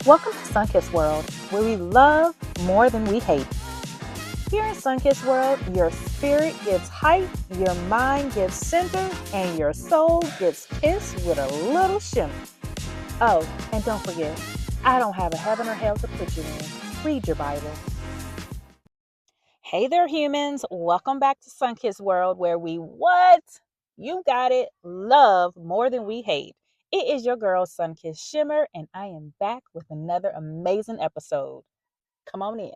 Welcome to Sunkissed World, where we love more than we hate. Here in Sunkissed World, your spirit gets hype, your mind gets center, and your soul gets kissed with a little shimmer. Oh, and don't forget, I don't have a heaven or hell to put you in. Read your Bible. Hey there, humans. Welcome back to Sunkissed World, where we what? You got it. Love more than we hate. It is your girl, Sunkissed Shimmer, and I am back with another amazing episode. Come on in.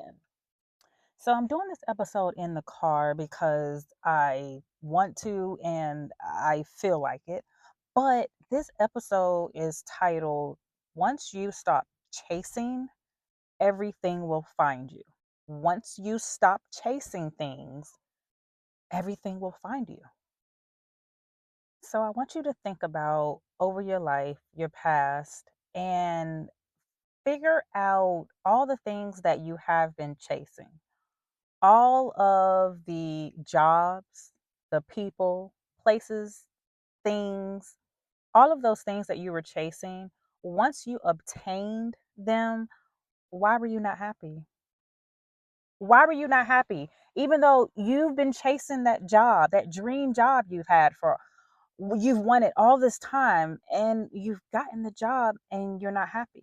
So I'm doing this episode in the car because I want to and I feel like it. But this episode is titled Once You Stop Chasing, Everything Will Find You. Once you stop chasing things, everything will find you. So I want you to think about over your life, your past, and figure out all the things that you have been chasing. All of the jobs, the people, places, things, all of those things that you were chasing, once you obtained them, why were you not happy? Why were you not happy? Even though you've been chasing that job, that dream job you've wanted all this time and you've gotten the job and you're not happy.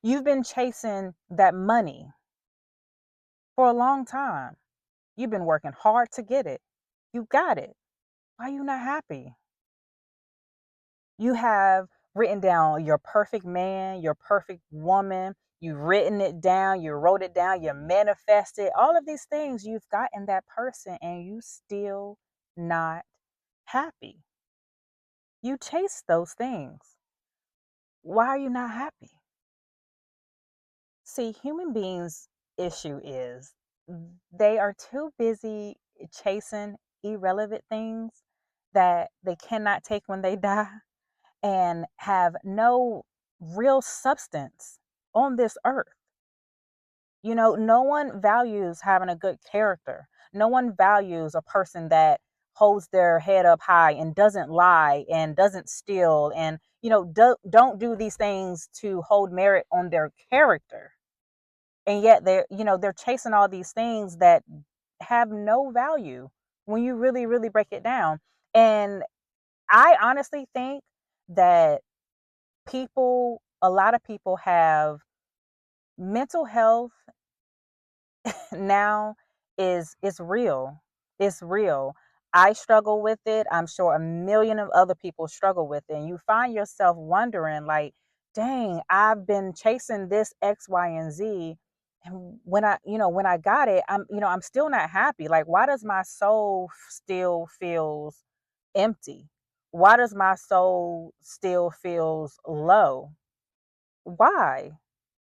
You've been chasing that money for a long time. You've been working hard to get it. You got it. Why are you not happy? You have written down your perfect man, your perfect woman. You've written it down, you wrote it down, you manifested all of these things. You've gotten that person and you still not happy. You chase those things. Why are you not happy? See, human beings' issue is they are too busy chasing irrelevant things that they cannot take when they die and have no real substance on this earth. No one values having a good character. No one values a person that holds their head up high and doesn't lie and doesn't steal and don't do these things to hold merit on their character. And yet they're chasing all these things that have no value when you really really break it down. And I honestly think that a lot of people have mental health now is real. It's real. I struggle with it. I'm sure a million of other people struggle with it. And you find yourself wondering, like, dang, I've been chasing this X, Y, and Z. And when I got it, I'm still not happy. Like, why does my soul still feels empty? Why does my soul still feels low? Why?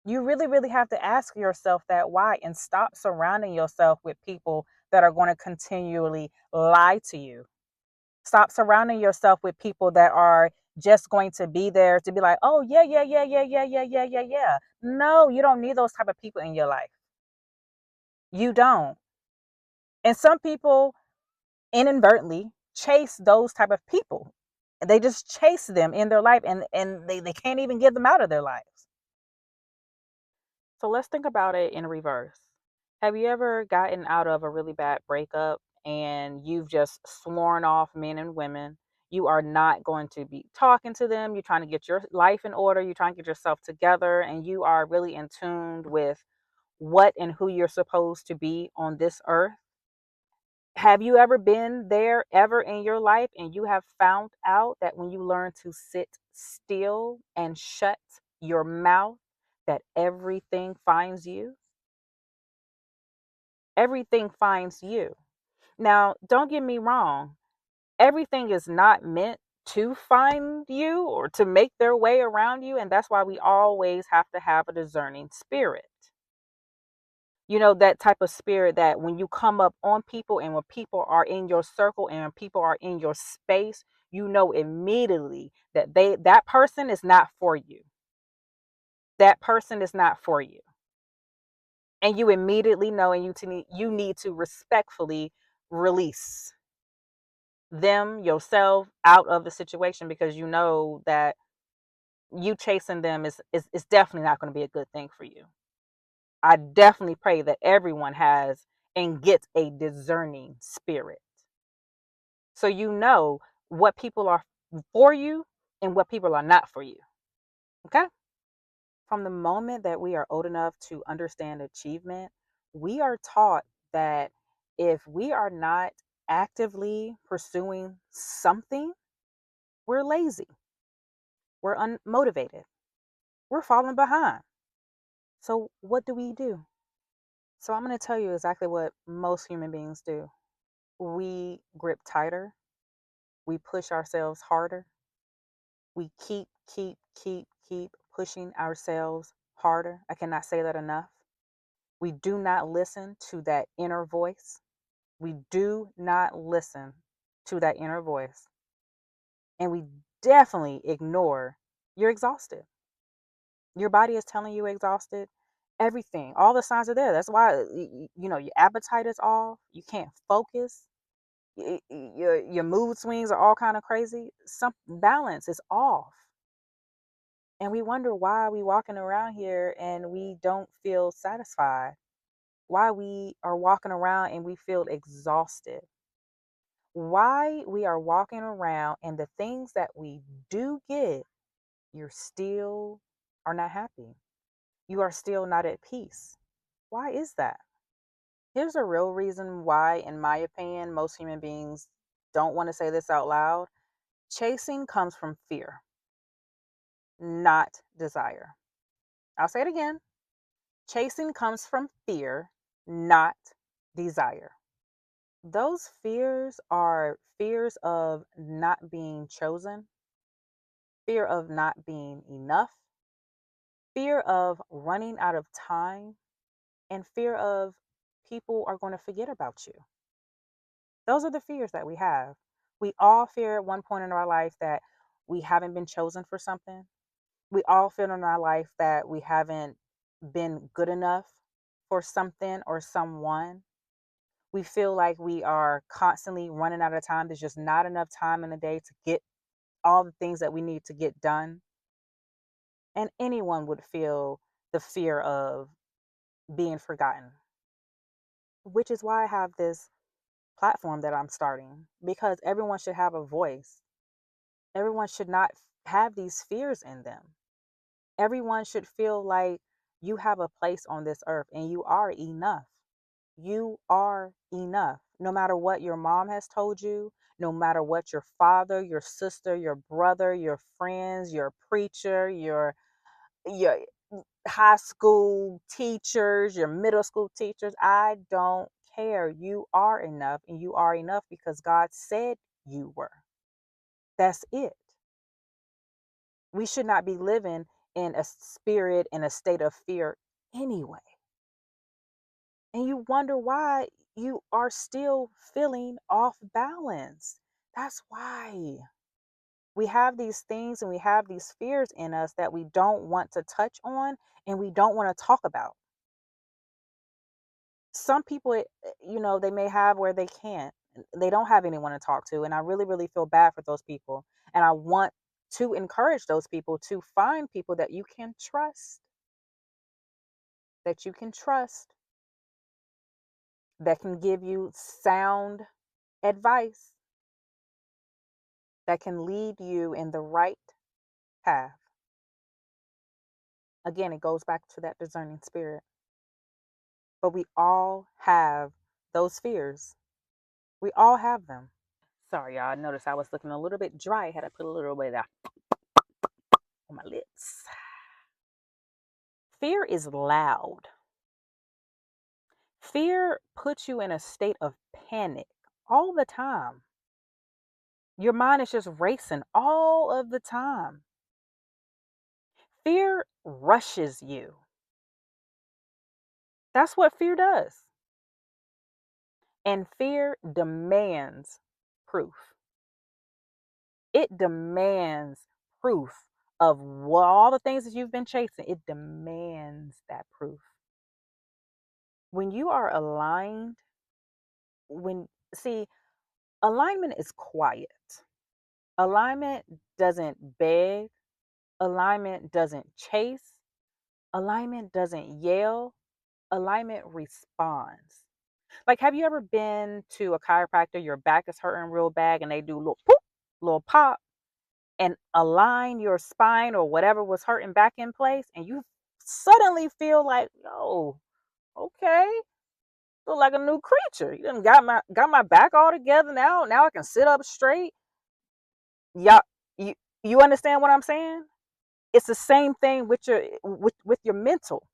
You really, really have to ask yourself that why and stop surrounding yourself with people that are going to continually lie to you. Stop surrounding yourself with people that are just going to be there to be like, oh, yeah, yeah, yeah, yeah, yeah, yeah, yeah, yeah, yeah. No, you don't need those type of people in your life. You don't. And some people inadvertently chase those type of people. They just chase them in their life and they can't even get them out of their lives. So let's think about it in reverse. Have you ever gotten out of a really bad breakup and you've just sworn off men and women? You are not going to be talking to them. You're trying to get your life in order. You're trying to get yourself together and you are really in tune with what and who you're supposed to be on this earth. Have you ever been there ever in your life and you have found out that when you learn to sit still and shut your mouth, that everything finds you? Everything finds you. Now, don't get me wrong, everything is not meant to find you or to make their way around you. And that's why we always have to have a discerning spirit. That type of spirit that when you come up on people and when people are in your circle and when people are in your space, you know immediately that that person is not for you. That person is not for you. And you immediately know and you need to respectfully release them yourself out of the situation because you know that you chasing them is definitely not going to be a good thing for you. I definitely pray that everyone has and gets a discerning spirit. So you know what people are for you and what people are not for you. Okay? From the moment that we are old enough to understand achievement, we are taught that if we are not actively pursuing something, we're lazy, we're unmotivated, we're falling behind. So, what do we do? So, I'm going to tell you exactly what most human beings do. We grip tighter, we push ourselves harder, we keep pushing ourselves harder. I cannot say that enough. We do not listen to that inner voice. We do not listen to that inner voice. And we definitely ignore you're exhausted. Your body is telling you exhausted. Everything, all the signs are there. That's why your appetite is off. You can't focus. Your mood swings are all kind of crazy. Some balance is off. And we wonder why we walking around here and we don't feel satisfied. Why we are walking around and we feel exhausted. Why we are walking around and the things that we do get, you're still are not happy. You are still not at peace. Why is that? Here's a real reason why, in my opinion, most human beings don't want to say this out loud. Chasing comes from fear, not desire. I'll say it again. Chasing comes from fear, not desire. Those fears are fears of not being chosen, fear of not being enough, fear of running out of time, and fear of people are going to forget about you. Those are the fears that we have. We all fear at one point in our life that we haven't been chosen for something. We all feel in our life that we haven't been good enough for something or someone. We feel like we are constantly running out of time. There's just not enough time in the day to get all the things that we need to get done. And anyone would feel the fear of being forgotten, which is why I have this platform that I'm starting because everyone should have a voice. Everyone should not have these fears in them. Everyone should feel like you have a place on this earth and you are enough. You are enough. No matter what your mom has told you, no matter what your father, your sister, your brother, your friends, your preacher, your high school teachers, your middle school teachers, I don't care. You are enough and you are enough because God said you were. That's it. We should not be living in a spirit in a state of fear anyway. And you wonder why you are still feeling off balance. That's why we have these things and we have these fears in us that we don't want to touch on and we don't want to talk about. Some people, they may have where they can't. They don't have anyone to talk to. And I really, really feel bad for those people. And I want to encourage those people to find people that you can trust, that can give you sound advice, that can lead you in the right path. Again, it goes back to that discerning spirit. But we all have those fears. We all have them. Sorry, y'all. I noticed I was looking a little bit dry. I had to put a little bit on my lips. Fear is loud. Fear puts you in a state of panic all the time. Your mind is just racing all of the time. Fear rushes you. That's what fear does. And fear demands proof. It demands proof of all the things that you've been chasing. It demands that proof. When you are aligned, when see, alignment is quiet. Alignment doesn't beg. Alignment doesn't chase, alignment doesn't yell, alignment responds. Like, have you ever been to a chiropractor, your back is hurting real bad, and they do little poop, little pop, and align your spine or whatever was hurting back in place, and you suddenly feel like, oh, okay, feel like a new creature. You done got my back all together now. Now I can sit up straight. Yeah, you understand what I'm saying? It's the same thing with your mental.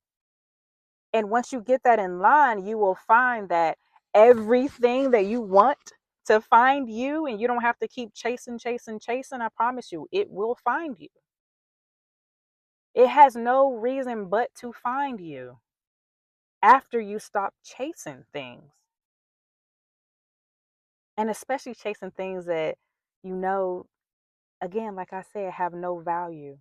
And once you get that in line, you will find that everything that you want to find you, and you don't have to keep chasing, chasing, chasing. I promise you, it will find you. It has no reason but to find you after you stop chasing things. And especially chasing things that, you know, again, like I said, have no value.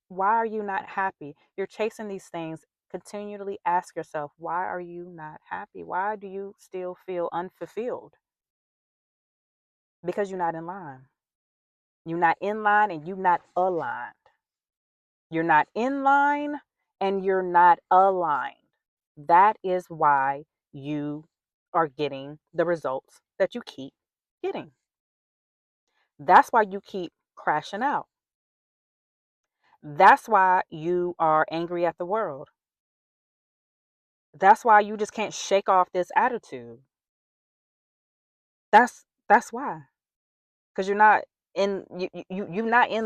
Why are you not happy? You're chasing these things. Continually ask yourself, why are you not happy? Why do you still feel unfulfilled? Because you're not in line. You're not in line and you're not aligned. You're not in line and you're not aligned. That is why you are getting the results that you keep getting. That's why you keep crashing out. That's why you are angry at the world. That's why you just can't shake off this attitude. That's why. Because you're not in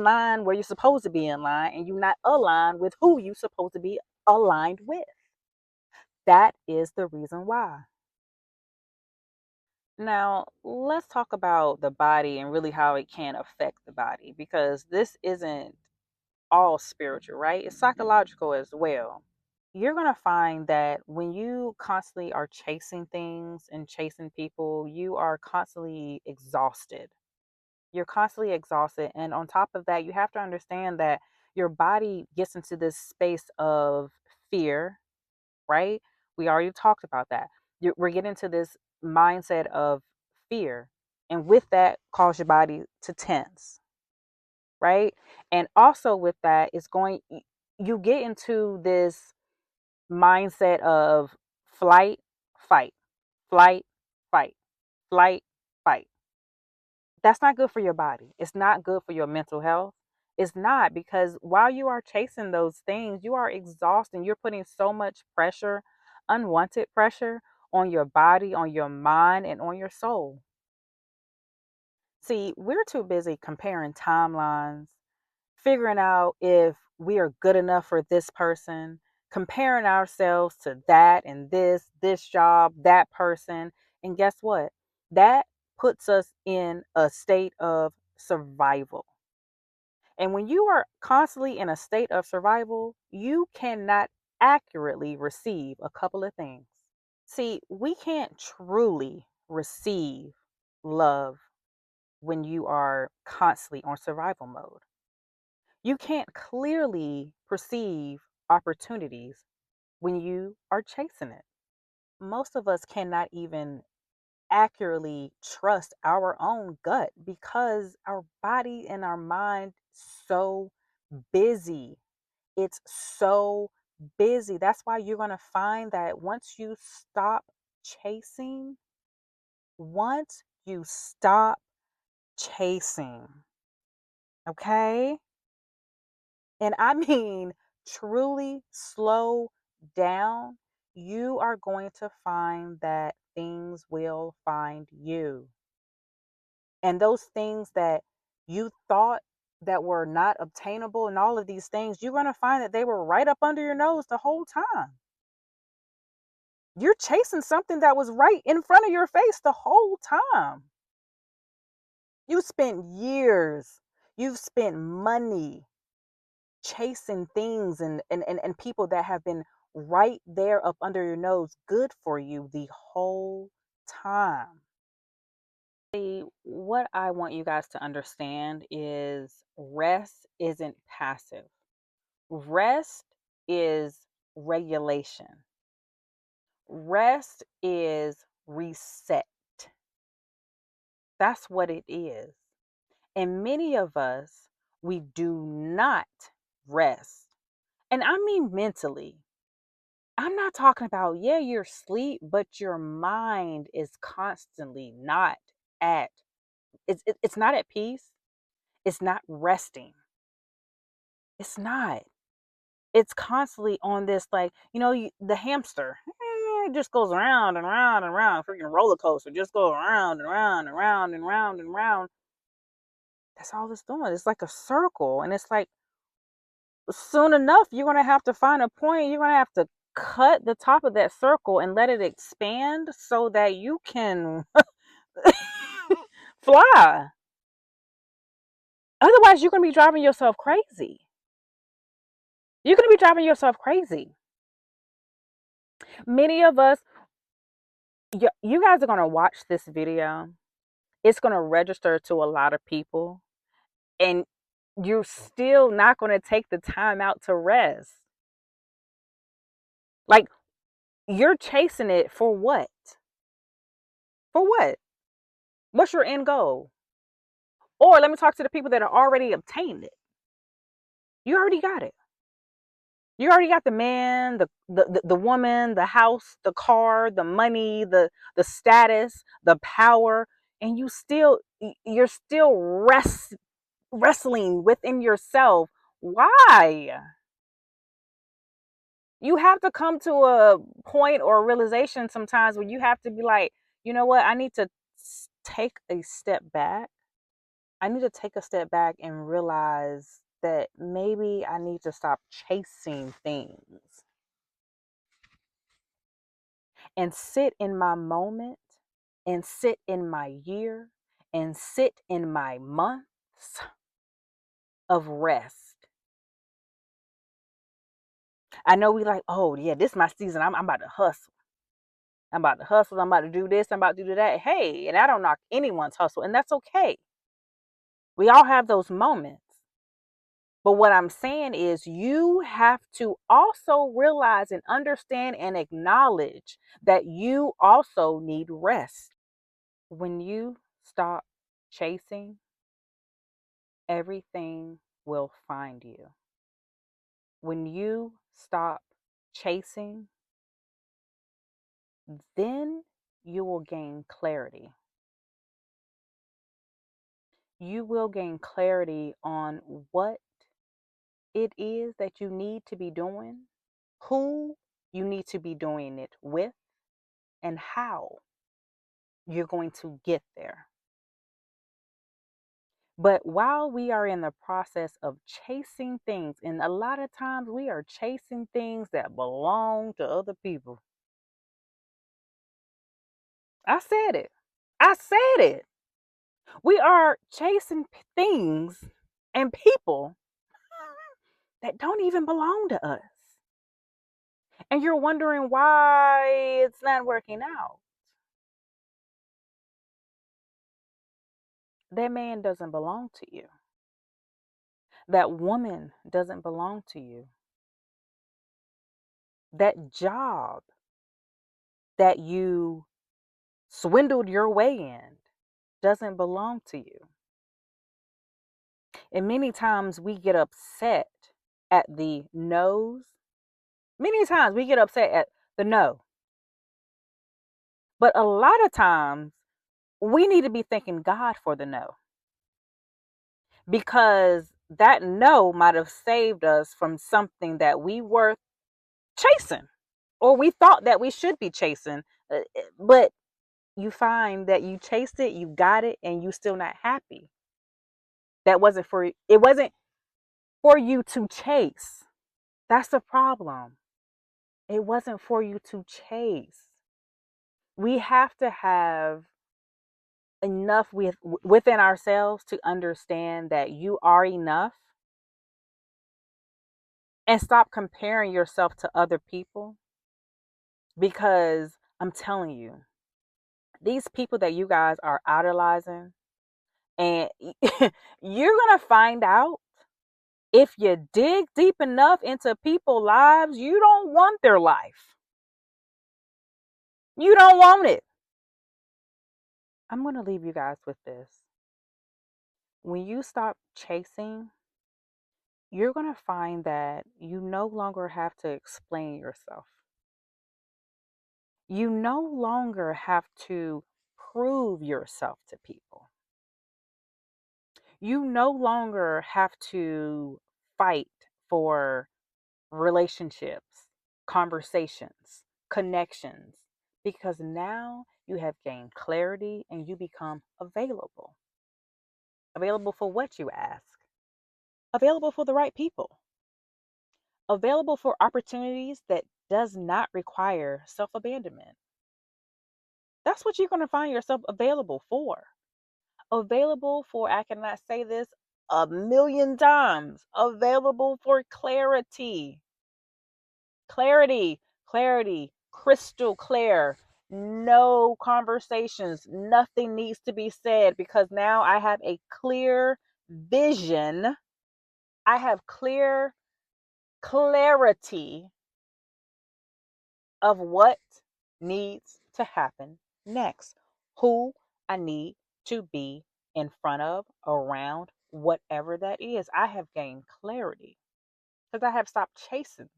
line where you're supposed to be in line, and you're not aligned with who you're supposed to be aligned with. That is the reason why. Now, let's talk about the body and really how it can affect the body, because this isn't all spiritual, right? It's psychological as well. You're going to find that when you constantly are chasing things and chasing people, you are constantly exhausted. You're constantly exhausted. And on top of that, you have to understand that your body gets into this space of fear, right? We already talked about that. We're getting into this mindset of fear. And with that, cause your body to tense, right? And also with that, you get into this mindset of flight, fight, flight, fight, flight, fight. That's not good for your body. It's not good for your mental health. It's not, because while you are chasing those things, you are exhausting. You're putting so much pressure, unwanted pressure, on your body, on your mind, and on your soul. See, we're too busy comparing timelines, figuring out if we are good enough for this person, comparing ourselves to that and this job, that person. And guess what? That puts us in a state of survival. And when you are constantly in a state of survival, you cannot accurately receive a couple of things. See, we can't truly receive love when you are constantly on survival mode. You can't clearly perceive opportunities when you are chasing it. Most of us cannot even accurately trust our own gut because our body and our mind so busy. It's so busy. That's why you're going to find that chasing, once you stop chasing, okay? And I mean, truly slow down, you are going to find that things will find you. And those things that you thought that were not obtainable and all of these things, you're going to find that they were right up under your nose the whole time. You're chasing something that was right in front of your face the whole time. You spent years, you've spent money chasing things and people that have been right there up under your nose, good for you the whole time. See, what I want you guys to understand is rest isn't passive. Rest is regulation. Rest is reset. That's what it is. And many of us, we do not rest. And I mean mentally. I'm not talking about, yeah, you're asleep, but your mind is constantly not at, it's not at peace. It's not resting. It's not. It's constantly on this, like, the hamster. It just goes around and around and around. Freaking roller coaster just go around and around and around and around and around. That's all it's doing. It's like a circle. And it's like, soon enough, you're going to have to find a point. You're going to have to cut the top of that circle and let it expand so that you can fly. Otherwise, you're going to be driving yourself crazy. You're going to be driving yourself crazy. Many of us, you guys are going to watch this video. It's going to register to a lot of people. And you're still not going to take the time out to rest. Like, you're chasing it for what? For what? What's your end goal? Or let me talk to the people that are already obtained it. You already got it. You already got the man, the woman, the house, the car, the money, the status, the power, and you're still wrestling within yourself. Why? You have to come to a point or a realization sometimes where you have to be like, you know what? I need to take a step back. I need to take a step back and realize that maybe I need to stop chasing things and sit in my moment and sit in my year and sit in my months of rest. I know we like, oh yeah, this is my season. I'm about to hustle. I'm about to hustle. I'm about to do this. I'm about to do that. Hey, and I don't knock anyone's hustle, and that's okay. We all have those moments. But what I'm saying is, you have to also realize and understand and acknowledge that you also need rest. When you stop chasing, everything will find you. When you stop chasing, then you will gain clarity. You will gain clarity on what it is that you need to be doing, who you need to be doing it with, and how you're going to get there. But while we are in the process of chasing things, and a lot of times we are chasing things that belong to other people. I said it. I said it. We are chasing things and people that don't even belong to us. And you're wondering why it's not working out. That man doesn't belong to you. That woman doesn't belong to you. That job that you swindled your way in doesn't belong to you. And many times we get upset at the no's. Many times we get upset at the no. But a lot of times we need to be thanking God for the no. Because that no might have saved us from something that we were chasing or we thought that we should be chasing. But you find that you chased it, you got it, and you still not happy. It wasn't for you to chase. That's the problem. It wasn't for you to chase. We have to have enough within ourselves to understand that you are enough and stop comparing yourself to other people, because I'm telling you, these people that you guys are idolizing, and you're going to find out, if you dig deep enough into people's lives, you don't want their life. You don't want it. I'm going to leave you guys with this. When you stop chasing, you're going to find that you no longer have to explain yourself. You no longer have to prove yourself to people. You no longer have to fight for relationships, conversations, connections, because now you have gained clarity and you become available. Available for what, you ask? Available for the right people. Available for opportunities that does not require self-abandonment. That's what you're going to find yourself available for. Available for, I cannot say this a million times, available for clarity. Clarity, clarity, crystal clear. No conversations, nothing needs to be said because now I have a clear vision. I have clear clarity of what needs to happen next, who I need to be in front of, around, whatever that is. I have gained clarity because I have stopped chasing.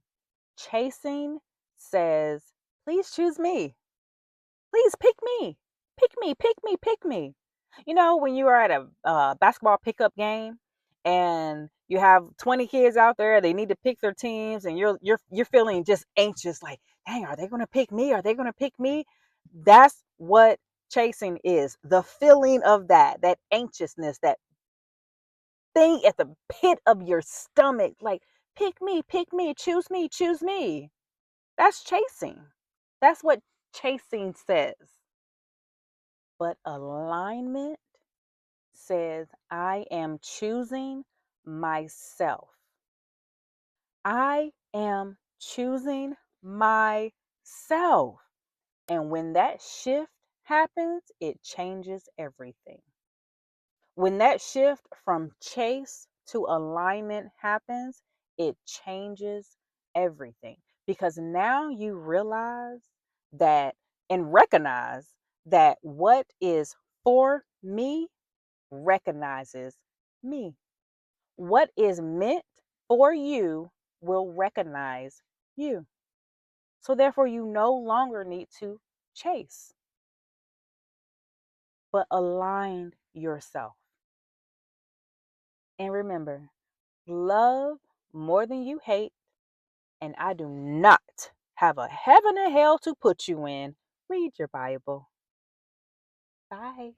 Chasing says, please choose me. Please pick me. Pick me, pick me, pick me. You know, when you are at a basketball pickup game and you have 20 kids out there, they need to pick their teams, and you're feeling just anxious, like, dang, are they going to pick me? Are they going to pick me? That's what chasing is. The feeling of that anxiousness, that thing at the pit of your stomach, like, pick me, choose me, choose me. That's chasing. That's what chasing says. But alignment says, I am choosing myself. I am choosing myself. And when that shift happens, it changes everything. When that shift from chase to alignment happens, it changes everything. Because now you realize that and recognize that what is for me recognizes me. What is meant for you will recognize you. So therefore, you no longer need to chase, but align yourself. And remember, love more than you hate, and I do not have a heaven and hell to put you in. Read your Bible. Bye.